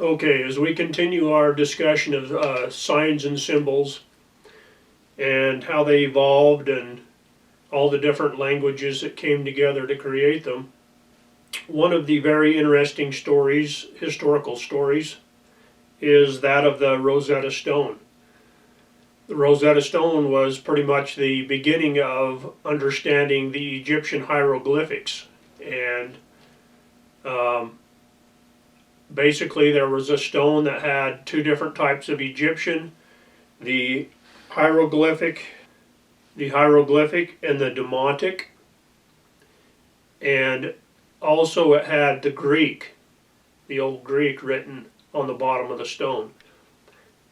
Okay, as we continue our discussion of signs and symbols and how they evolved and all the different languages that came together to create them, one of the very interesting stories, historical stories, is that of the Rosetta Stone. The Rosetta Stone was pretty much the beginning of understanding the Egyptian hieroglyphics. And basically there was a stone that had two different types of Egyptian, the hieroglyphic, and the Demotic, and also it had the Greek, the old Greek written on the bottom of the stone.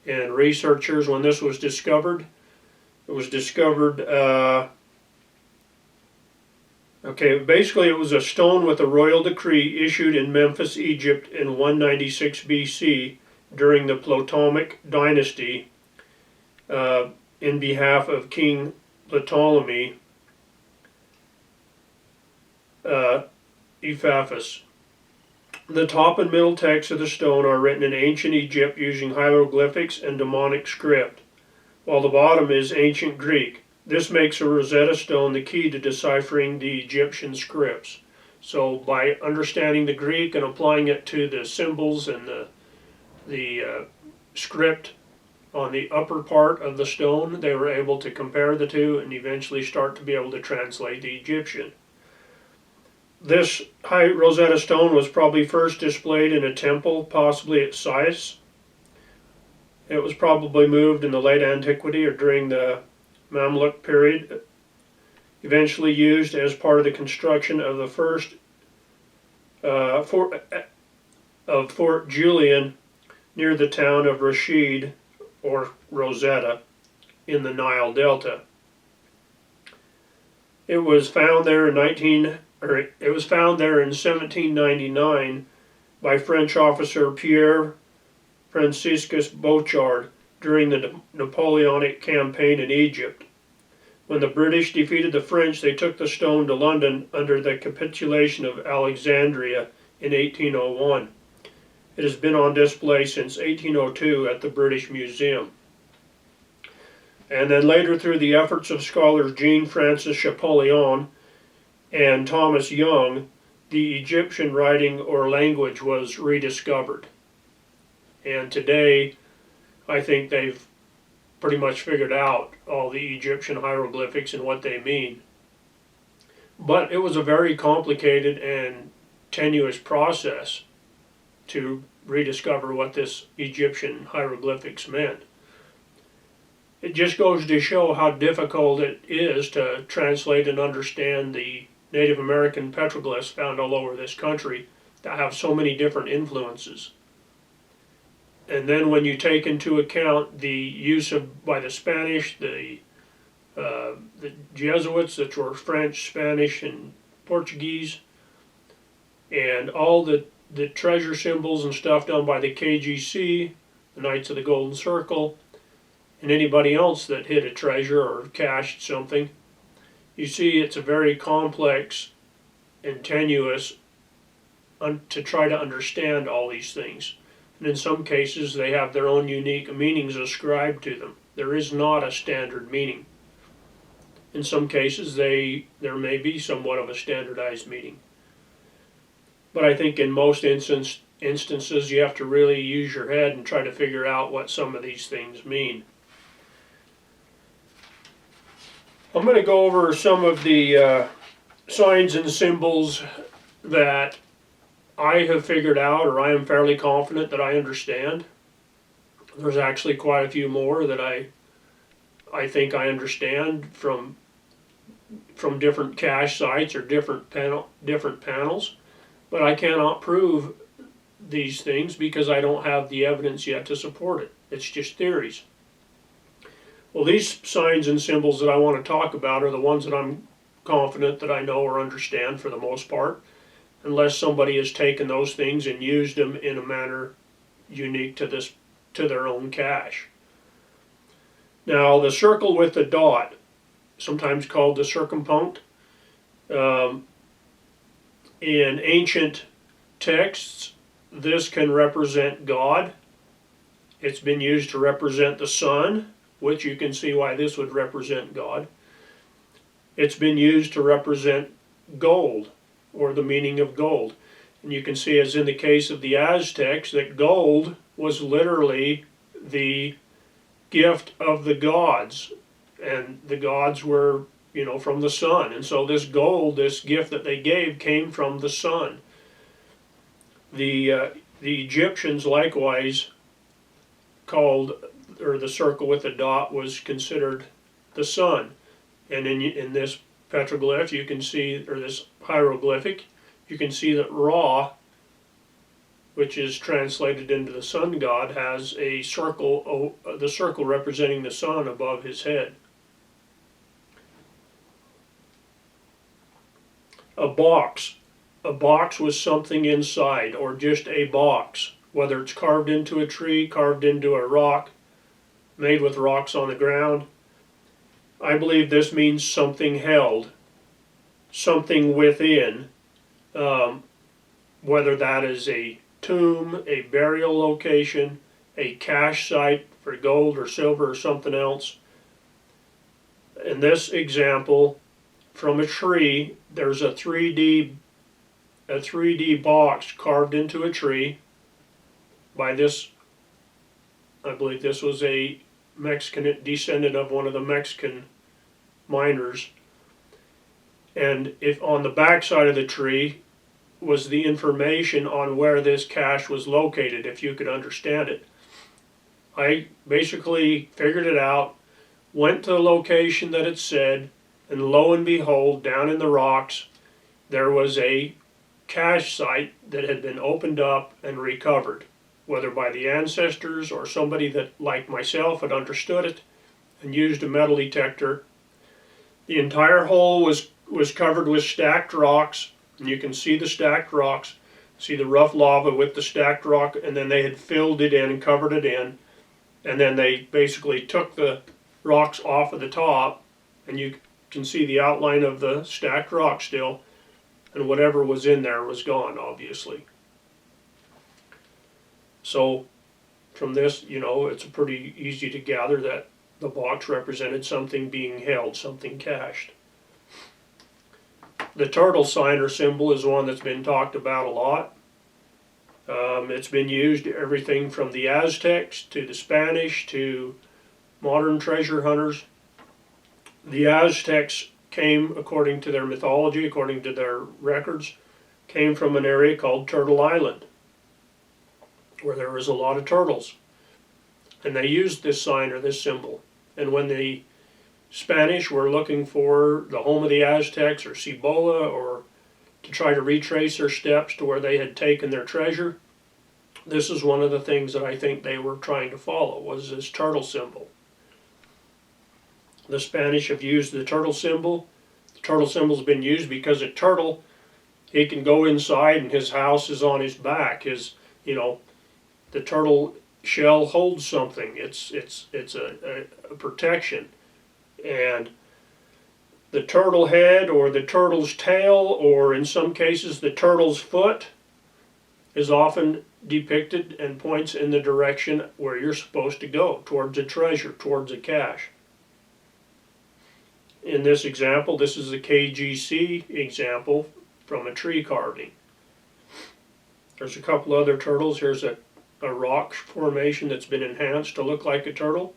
And researchers, when this was discovered, basically it was a stone with a royal decree issued in Memphis, Egypt in 196 BC during the Ptolemaic dynasty in behalf of King Ptolemy Epaphus. The top and middle texts of the stone are written in ancient Egypt using hieroglyphics and demonic script, while the bottom is ancient Greek. This makes a Rosetta Stone the key to deciphering the Egyptian scripts. So by understanding the Greek and applying it to the symbols and the script on the upper part of the stone, they were able to compare the two and eventually start to be able to translate the Egyptian. This Rosetta Stone was probably first displayed in a temple, possibly at Sais. It was probably moved in the late antiquity or during the Mamluk period, eventually used as part of the construction of the first Fort Julian near the town of Rashid, or Rosetta, in the Nile Delta. It was found there in 1799 by French officer Pierre Franciscus Bochard during the Napoleonic campaign in Egypt. When the British defeated the French, they took the stone to London under the capitulation of Alexandria in 1801. It has been on display since 1802 at the British Museum. And then later, through the efforts of scholars Jean Francis Champollion and Thomas Young, the Egyptian writing or language was rediscovered. And today, I think they've pretty much figured out all the Egyptian hieroglyphics and what they mean. But it was a very complicated and tenuous process to rediscover what this Egyptian hieroglyphics meant. It just goes to show how difficult it is to translate and understand the Native American petroglyphs found all over this country that have so many different influences. And then when you take into account the use by the Spanish, the Jesuits, that were French, Spanish, and Portuguese, and all the treasure symbols and stuff done by the KGC, the Knights of the Golden Circle, and anybody else that hid a treasure or cached something, you see it's a very complex and tenuous to try to understand all these things. And in some cases, they have their own unique meanings ascribed to them. There is not a standard meaning. In some cases, there may be somewhat of a standardized meaning. But I think in most instances, you have to really use your head and try to figure out what some of these things mean. I'm going to go over some of the signs and symbols that I have figured out, or I am fairly confident that I understand. There's actually quite a few more that I think I understand from different cache sites or different panels, but I cannot prove these things because I don't have the evidence yet to support it. It's just theories. Well, these signs and symbols that I want to talk about are the ones that I'm confident that I know or understand for the most part, unless somebody has taken those things and used them in a manner unique to their own cache. Now, the circle with the dot, sometimes called the circumpunct, in ancient texts, this can represent God. It's been used to represent the sun, which you can see why this would represent God. It's been used to represent gold, or the meaning of gold. And you can see, as in the case of the Aztecs, that gold was literally the gift of the gods. And the gods were, from the sun. And so this gold, this gift that they gave, came from the sun. The Egyptians likewise called, or the circle with the dot was considered the sun. And in this petroglyph you can see, or this hieroglyphic, you can see that Ra, which is translated into the sun god, has a circle, the circle representing the sun above his head. A box. A box with something inside, or just a box, whether it's carved into a tree, carved into a rock, made with rocks on the ground. I believe this means something held, something within, whether that is a tomb, a burial location, a cache site for gold or silver or something else. In this example, from a tree, there's a 3D box carved into a tree by this, I believe this was a Mexican descendant of one of the Mexican miners. And if on the back side of the tree was the information on where this cache was located, if you could understand it. I basically figured it out, went to the location that it said, and lo and behold, down in the rocks, there was a cache site that had been opened up and recovered, whether by the ancestors or somebody that, like myself, had understood it and used a metal detector. The entire hole was covered with stacked rocks, and you can see the stacked rocks, see the rough lava with the stacked rock, and then they had filled it in and covered it in, and then they basically took the rocks off of the top, and you can see the outline of the stacked rock still, and whatever was in there was gone, obviously. So from this, it's pretty easy to gather that the box represented something being held, something cached. The turtle sign or symbol is one that's been talked about a lot. It's been used everything from the Aztecs to the Spanish to modern treasure hunters. The Aztecs came, according to their mythology, according to their records, came from an area called Turtle Island, where there was a lot of turtles. And they used this sign or this symbol. And when the Spanish were looking for the home of the Aztecs or Cibola, or to try to retrace their steps to where they had taken their treasure, this is one of the things that I think they were trying to follow, was this turtle symbol. The Spanish have used the turtle symbol. The turtle symbol's been used because a turtle, he can go inside and his house is on his back. The turtle shell holds something. It's a protection. And the turtle head, or the turtle's tail, or in some cases the turtle's foot, is often depicted and points in the direction where you're supposed to go, towards a treasure, towards a cache. In this example, this is a KGC example from a tree carving. There's a couple other turtles. Here's a rock formation that's been enhanced to look like a turtle.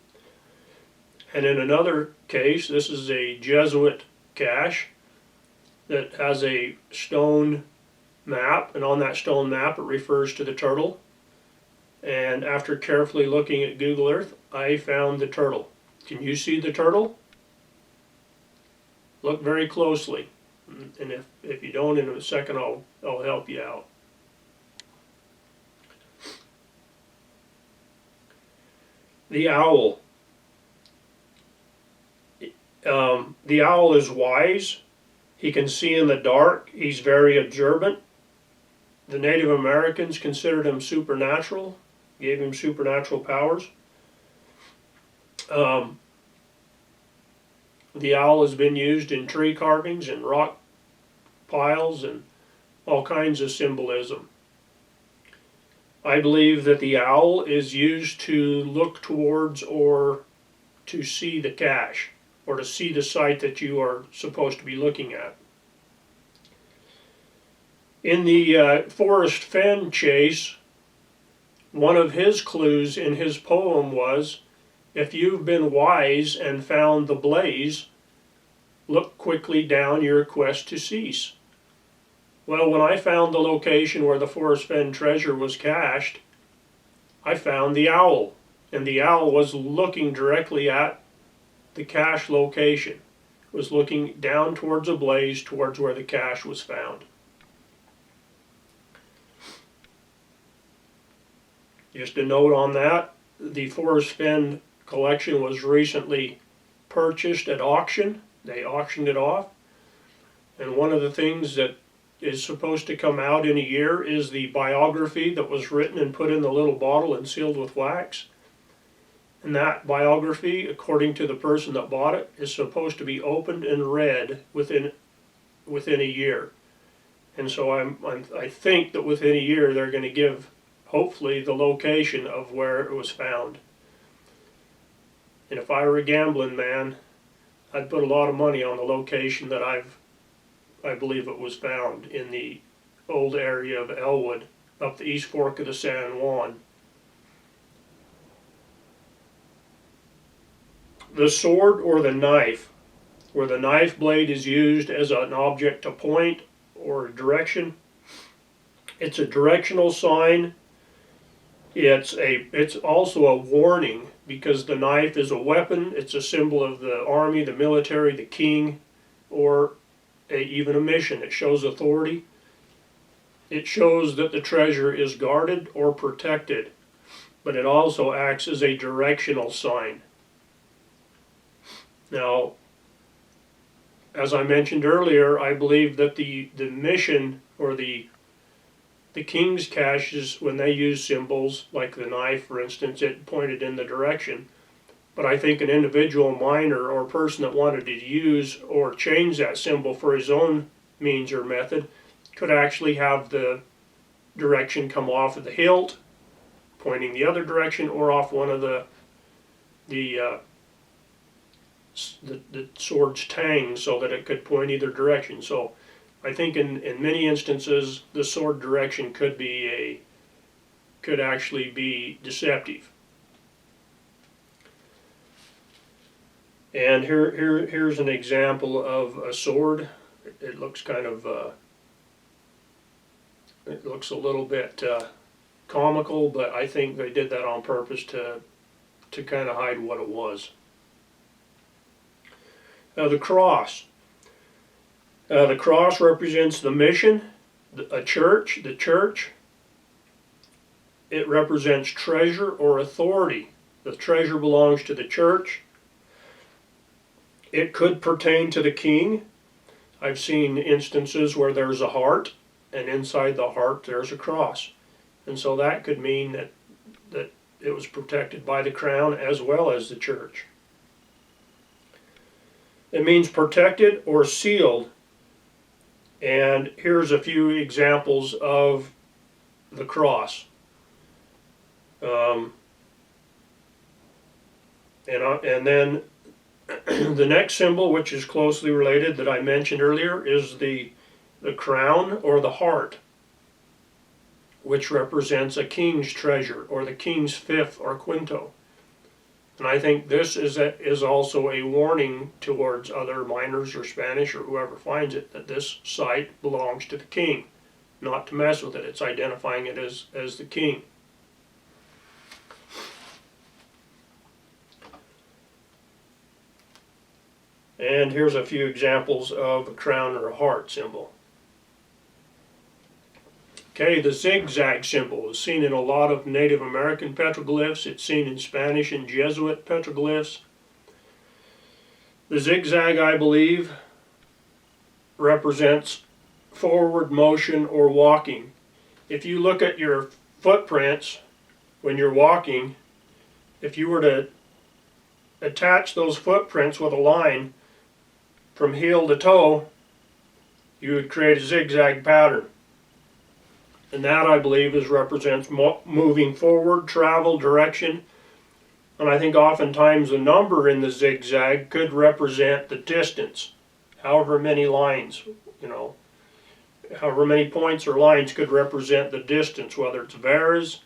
And in another case, this is a Jesuit cache that has a stone map, and on that stone map it refers to the turtle. And after carefully looking at Google Earth, I found the turtle. Can you see the turtle? Look very closely, and if you don't, in a second I'll help you out. The owl. The owl is wise. He can see in the dark. He's very observant. The Native Americans considered him supernatural, gave him supernatural powers. The owl has been used in tree carvings and rock piles and all kinds of symbolism. I believe that the owl is used to look towards or to see the cache, or to see the site that you are supposed to be looking at. In the Forrest Fenn chase, one of his clues in his poem was, if you've been wise and found the blaze, look quickly down your quest to cease. Well, when I found the location where the Forrest Fenn treasure was cached, I found the owl, and the owl was looking directly at the cache location. It was looking down towards a blaze, towards where the cache was found. Just a note on that, the Forrest Fenn collection was recently purchased at auction. They auctioned it off. And one of the things that is supposed to come out in a year is the biography that was written and put in the little bottle and sealed with wax. And that biography, according to the person that bought it, is supposed to be opened and read within a year. And so I think that within a year they're going to give, hopefully, the location of where it was found. And if I were a gambling man, I'd put a lot of money on the location that I believe it was found in the old area of Elwood, up the East Fork of the San Juan. The sword or the knife, where the knife blade is used as an object to point or direction. It's a directional sign. It's also a warning, because the knife is a weapon. It's a symbol of the army, the military, the king, or even a mission. It shows authority. It shows that the treasure is guarded or protected, but it also acts as a directional sign. Now, as I mentioned earlier, I believe that the mission, or the king's caches, when they use symbols like the knife, for instance, it pointed in the direction. But I think an individual miner or person that wanted to use or change that symbol for his own means or method could actually have the direction come off of the hilt, pointing the other direction, or off one of the sword's tang, so that it could point either direction. So I think in many instances the sword direction could actually be deceptive. And here's an example of a sword. It looks kind of it looks a little bit comical, but I think they did that on purpose to kind of hide what it was. The cross. The cross represents the mission, the church. It represents treasure or authority. The treasure belongs to the church. It could pertain to the king. I've seen instances where there's a heart, and inside the heart there's a cross. And so that could mean that it was protected by the crown as well as the church. It means protected or sealed. And here's a few examples of the cross. And then the next symbol, which is closely related, that I mentioned earlier, is the crown or the heart, which represents a king's treasure, or the king's fifth or quinto. And I think this is also a warning towards other miners or Spanish or whoever finds it, that this site belongs to the king, not to mess with it. It's identifying it as the king. And here's a few examples of a crown or a heart symbol. Okay, the zigzag symbol is seen in a lot of Native American petroglyphs. It's seen in Spanish and Jesuit petroglyphs. The zigzag, I believe, represents forward motion or walking. If you look at your footprints when you're walking, if you were to attach those footprints with a line from heel to toe, you would create a zigzag pattern. And that, I believe, represents moving forward, travel, direction. And I think oftentimes the number in the zigzag could represent the distance. However many lines, however many points or lines could represent the distance, whether it's varas,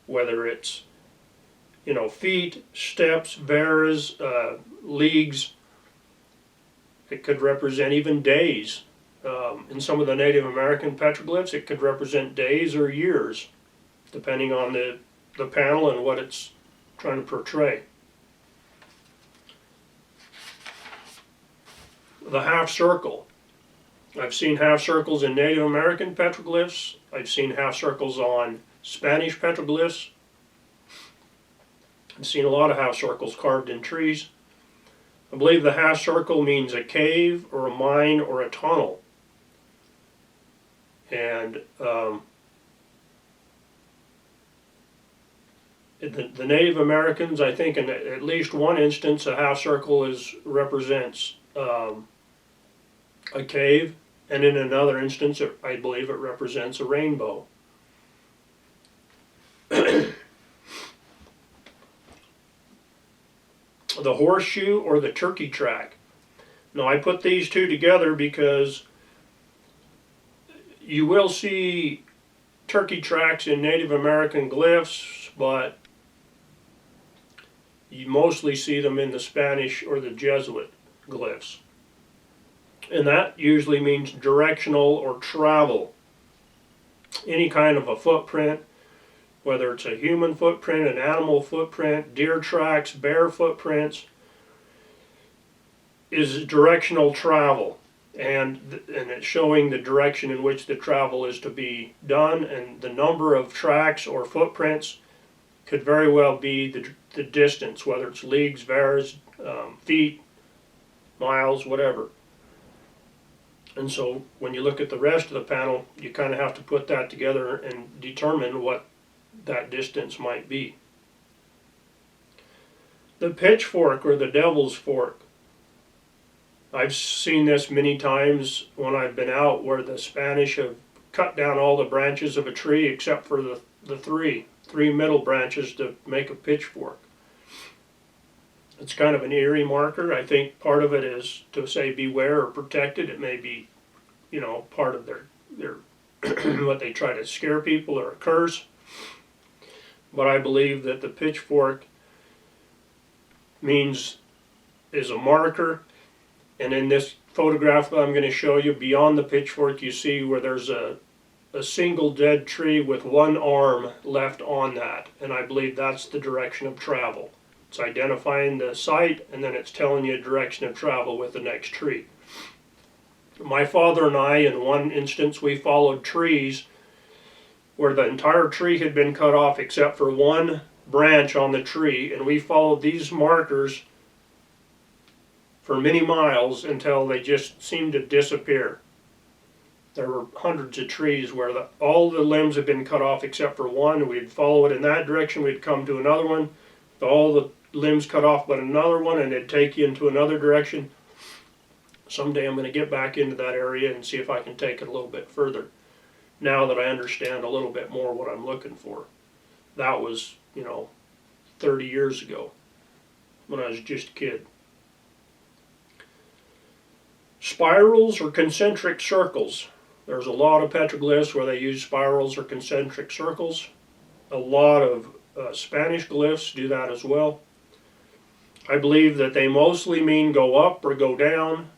whether it's, feet, steps, varas, leagues. It could represent even days. In some of the Native American petroglyphs, it could represent days or years, depending on the panel and what it's trying to portray. The half circle. I've seen half circles in Native American petroglyphs. I've seen half circles on Spanish petroglyphs. I've seen a lot of half circles carved in trees. I believe the half circle means a cave or a mine or a tunnel. And the Native Americans, I think in at least one instance, a half circle represents a cave, and in another instance, I believe it represents a rainbow. The horseshoe or the turkey track. Now, I put these two together because you will see turkey tracks in Native American glyphs, but you mostly see them in the Spanish or the Jesuit glyphs. And that usually means directional or travel. Any kind of a footprint, whether it's a human footprint, an animal footprint, deer tracks, bear footprints, is directional travel. And it's showing the direction in which the travel is to be done, and the number of tracks or footprints could very well be the distance, whether it's leagues, varas, feet, miles, whatever. And so when you look at the rest of the panel, you kind of have to put that together and determine what that distance might be. The pitchfork or the devil's fork. I've seen this many times when I've been out, where the Spanish have cut down all the branches of a tree except for the three middle branches to make a pitchfork. It's kind of an eerie marker. I think part of it is to say beware or protected. It may be, part of their what they try to scare people, or a curse. But I believe that the pitchfork is a marker. And in this photograph that I'm going to show you, beyond the pitchfork, you see where there's a single dead tree with one arm left on that. And I believe that's the direction of travel. It's identifying the site, and then it's telling you a direction of travel with the next tree. My father and I, in one instance, we followed trees where the entire tree had been cut off except for one branch on the tree, and we followed these markers for many miles until they just seemed to disappear. There were hundreds of trees where all the limbs had been cut off except for one. We'd follow it in that direction, we'd come to another one, all the limbs cut off but another one, and it'd take you into another direction. Someday I'm going to get back into that area and see if I can take it a little bit further, now that I understand a little bit more what I'm looking for. That was, 30 years ago, when I was just a kid. Spirals or concentric circles. There's a lot of petroglyphs where they use spirals or concentric circles. A lot of Spanish glyphs do that as well. I believe that they mostly mean go up or go down.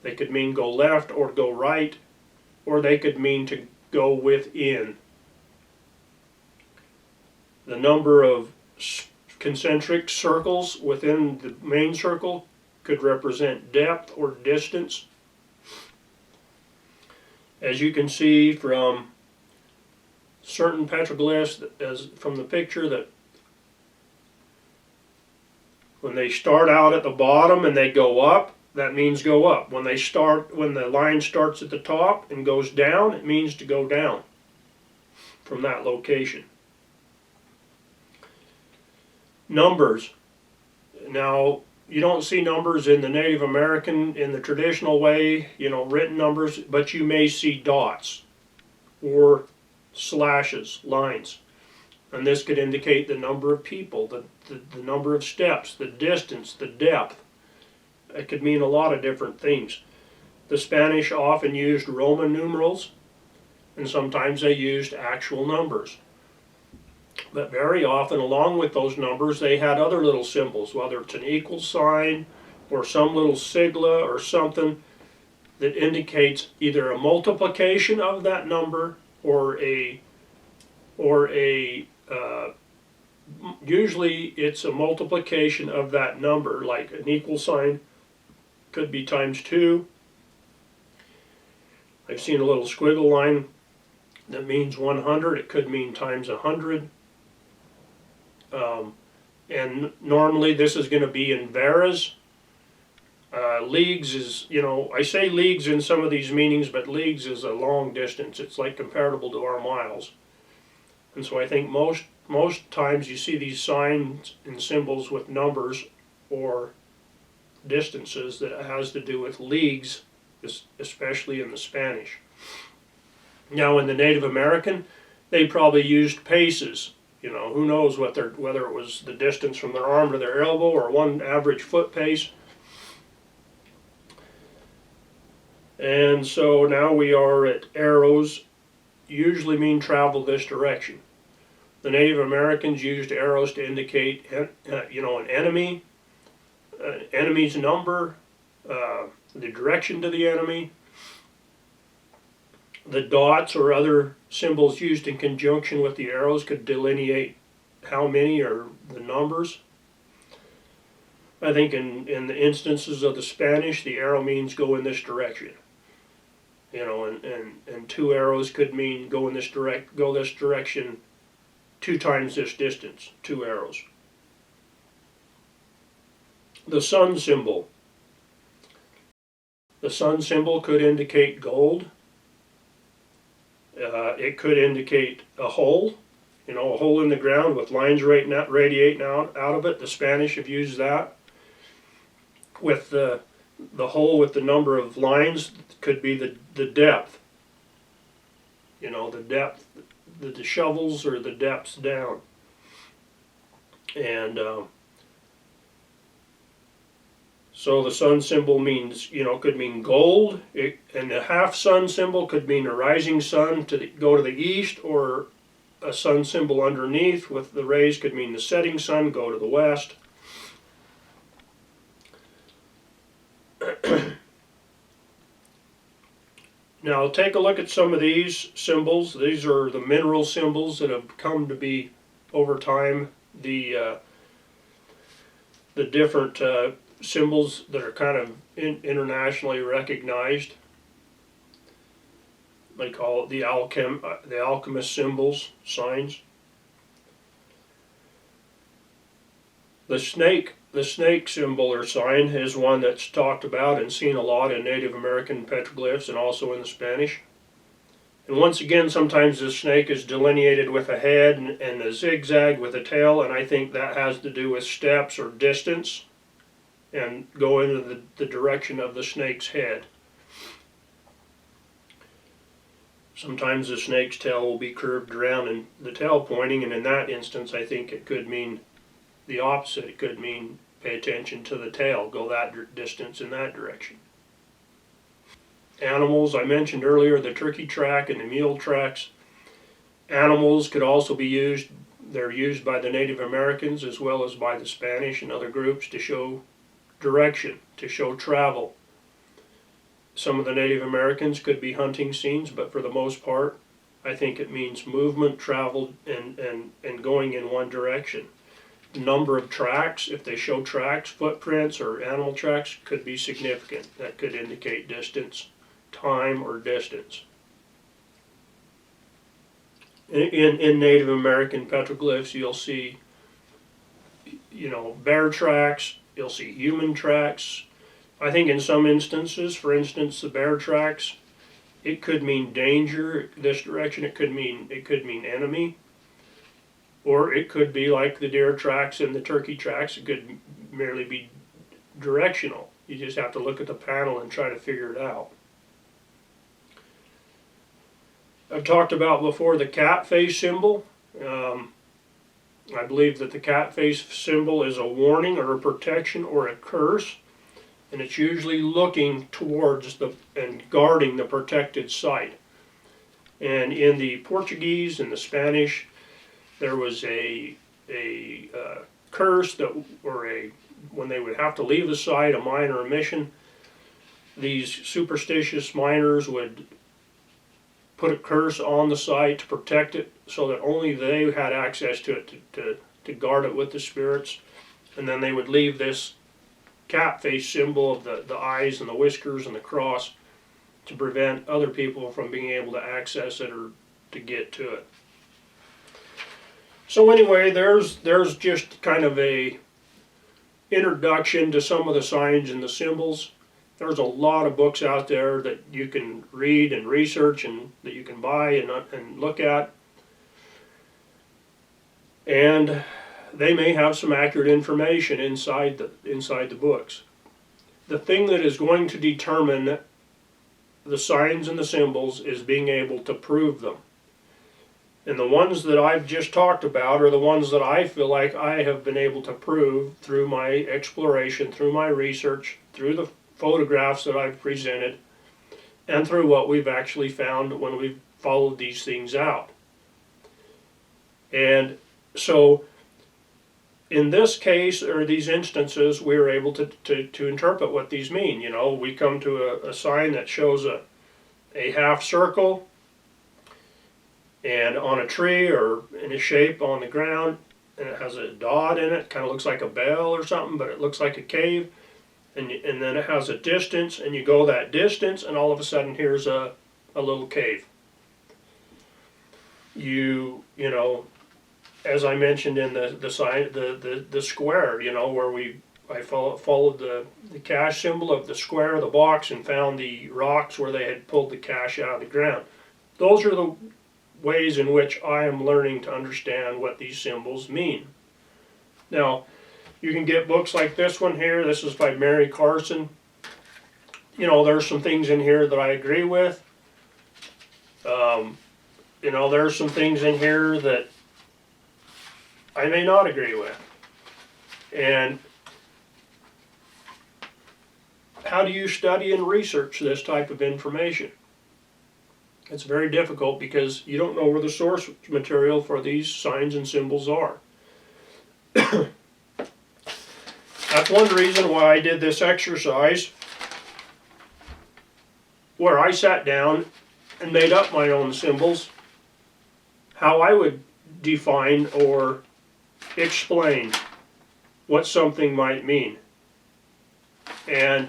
They could mean go left or go right, or they could mean to go within. The number of concentric circles within the main circle could represent depth or distance. As you can see from certain petroglyphs, as from the picture, that when they start out at the bottom and they go up, that means go up. When the line starts at the top and goes down, it means to go down from that location. Numbers. Now, you don't see numbers in the Native American in the traditional way, written numbers, but you may see dots or slashes, lines. And this could indicate the number of people, the number of steps, the distance, the depth. It could mean a lot of different things. The Spanish often used Roman numerals, and sometimes they used actual numbers. But very often, along with those numbers, they had other little symbols, whether it's an equal sign or some little sigla or something that indicates either a multiplication of that number or usually it's a multiplication of that number, like an equal sign could be times 2. I've seen a little squiggle line that means 100. It could mean times 100. And normally this is going to be in varas. Leagues is, I say leagues in some of these meanings, but leagues is a long distance. It's like comparable to our miles. And so I think most times you see these signs and symbols with numbers or distances that has to do with leagues, especially in the Spanish. Now in the Native American, they probably used paces. Who knows whether it was the distance from their arm to their elbow or one average foot pace. And so now we are at arrows, usually mean travel this direction. The Native Americans used arrows to indicate, an enemy, enemy's number, the direction to the enemy. The dots or other symbols used in conjunction with the arrows could delineate how many or the numbers. I think in the instances of the Spanish, the arrow means go in this direction. And 2 arrows could mean go this direction 2 times this distance, 2 arrows. The sun symbol. The sun symbol could indicate gold. It could indicate a hole, a hole in the ground with lines radiating out of it. The Spanish have used that. With the hole with the number of lines could be the depth. The depth, the shovels or the depths down. And so the sun symbol means, could mean gold, and the half sun symbol could mean a rising sun go to the east, or a sun symbol underneath with the rays could mean the setting sun, go to the west. Now take a look at some of these symbols. These are the mineral symbols that have come to be over time the different symbols that are kind of internationally recognized. They call it the alchemist symbols, signs. The snake symbol or sign is one that's talked about and seen a lot in Native American petroglyphs and also in the Spanish. And once again, sometimes the snake is delineated with a head and a zigzag with a tail, and I think that has to do with steps or distance and go into the direction of the snake's head. Sometimes the snake's tail will be curved around and the tail pointing, and in that instance I think it could mean the opposite. It could mean pay attention to the tail, go that distance in that direction. Animals, I mentioned earlier the turkey track and the mule tracks. Animals could also be used, they're used by the Native Americans as well as by the Spanish and other groups to show direction, to show travel. Some of the Native Americans could be hunting scenes, but for the most part I think it means movement, travel, and going in one direction. Number of tracks, if they show tracks, footprints, or animal tracks, could be significant. That could indicate distance, time, or distance. In Native American petroglyphs, you'll see, bear tracks, you'll see human tracks. I think in some instances, for instance, the bear tracks, it could mean danger, this direction, it could mean enemy. Or it could be like the deer tracks and the turkey tracks. It could merely be directional. You just have to look at the panel and try to figure it out. I've talked about before the cat face symbol. I believe that the cat face symbol is a warning or a protection or a curse, and it's usually looking towards and guarding the protected site. And in the Portuguese and the Spanish, there was a curse that, when they would have to leave the site, a mine or a mission, these superstitious miners would put a curse on the site to protect it, so that only they had access to it to guard it with the spirits. And then they would leave this cat face symbol of the eyes and the whiskers and the cross to prevent other people from being able to access it or to get to it. So anyway, there's just kind of a introduction to some of the signs and the symbols. There's a lot of books out there that you can read and research and that you can buy and look at. And they may have some accurate information inside the books. The thing that is going to determine the signs and the symbols is being able to prove them. And the ones that I've just talked about are the ones that I feel like I have been able to prove through my exploration, through my research, through the photographs that I've presented, and through what we've actually found when we've followed these things out. And so in this case, or these instances, we were able to interpret what these mean. You know, we come to a sign that shows a half circle and on a tree or in a shape on the ground, and it has a dot in it, kind of looks like a bell or something, but it looks like a cave. And then it has a distance, and you go that distance, and all of a sudden here's a little cave. You know, as I mentioned in the sign, the square, you know, where I followed the cache symbol of the square of the box and found the rocks where they had pulled the cache out of the ground. Those are the ways in which I am learning to understand what these symbols mean. Now, you can get books like this one here. This is by Mary Carson. You know, there's some things in here that I agree with. You know, there's some things in here that I may not agree with. And how do you study and research this type of information? It's very difficult because you don't know where the source material for these signs and symbols are. That's one reason why I did this exercise where I sat down and made up my own symbols, how I would define or explain what something might mean. And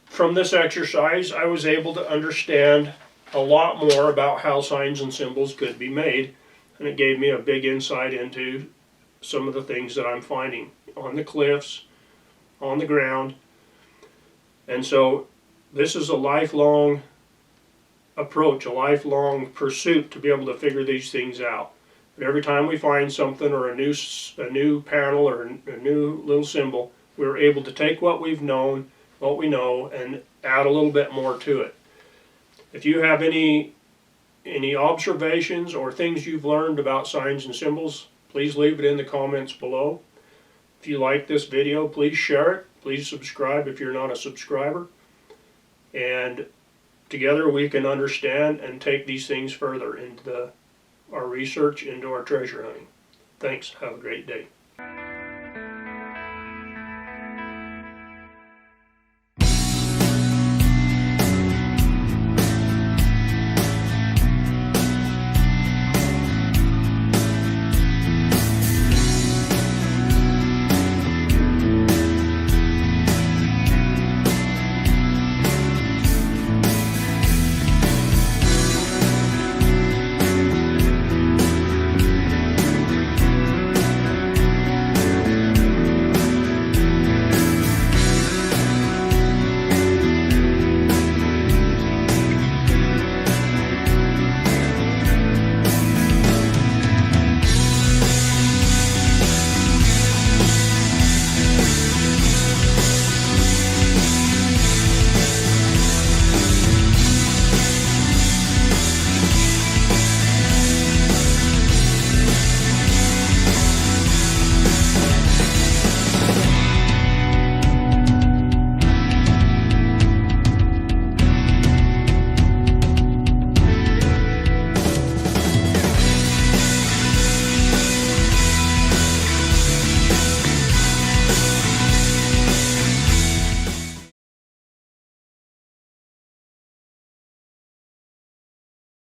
from this exercise, I was able to understand a lot more about how signs and symbols could be made, and it gave me a big insight into some of the things that I'm finding on the cliffs, on the ground. And so this is a lifelong approach, a lifelong pursuit to be able to figure these things out. And every time we find something or a new panel or a new little symbol, we're able to take what we know, and add a little bit more to it. If you have any observations or things you've learned about signs and symbols, please leave it in the comments below. If you like this video, please share it. Please subscribe if you're not a subscriber. And together we can understand and take these things further into our research, into our treasure hunting. Thanks. Have a great day.